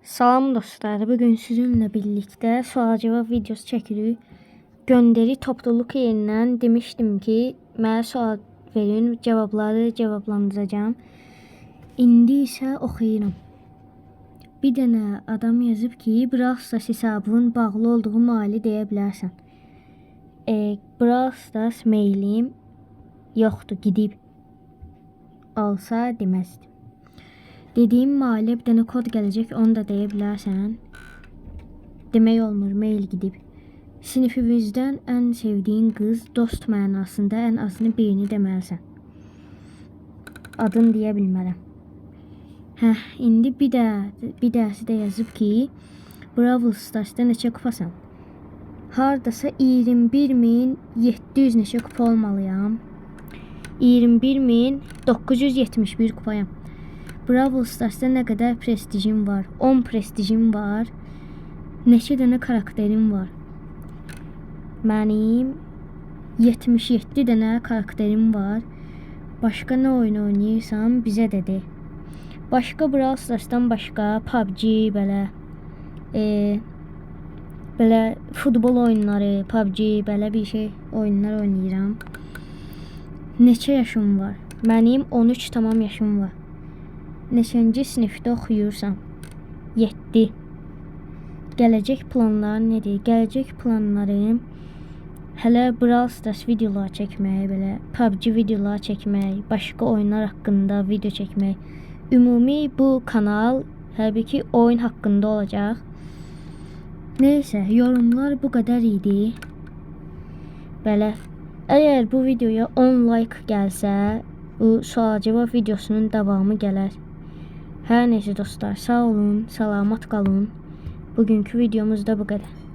Salam dostlar, bugün sizinle birlikte sual cevap videosu çekirik. Gönderi topluluk yerinden demiştim ki mənə sual verin, cevapları cevaplandıracağım. İndi isə oxuyuram. Bir dənə adam yazıb ki, Brawl Stars hesabının bağlı olduğu maili deyə bilərsən. Brawl Stars mailim yoxdur, gidib. Olsa deməzdim. Dediyim maile bir dənə kod gələcək, onu da deyə bilərsən. Demək olmur, mail gidib. Sinifimizdən ən sevdiyin qız, dost mənasında ən azını birini deməlisən. Adını deyə bilmərəm. İndi bir dərsi də yazıb ki, Brawl Stars'da neçə kupasan? Hardasa 21.700 neçə kupa olmalıyam. 21.971 kupayam. Brawl Stars'da nə qədər prestijim var? 10 prestijim var. Neçə dənə karakterim var? Mənim 77 dənə karakterim var. Başqa nə oyun oynayırsam bizə də de. Başqa Brawl Stars'dan başqa PUBG belə futbol oyunları, PUBG belə bir şey oyunlar oynayıram. Neçə yaşım var? Mənim 13 tamam yaşım var. Neçənci sinifdə oxuyursan? 7. Gələcək planların nədir? Gələcək planlarım hələ Brawl Stars videolar çəkmək, belə PUBG videolar çəkmək, başqa oyunlar haqqında video çəkmək. Ümumi bu kanal hələ ki oyun haqqında olacaq. Neysə, yorumlar bu qədər idi. Belə, əgər bu videoya 10 like gəlsə, bu sual cevap videosunun davamı gələr. Hər neysə dostlar, sağ olun, salamat qalın. Bugünkü videomuz da bu qədər.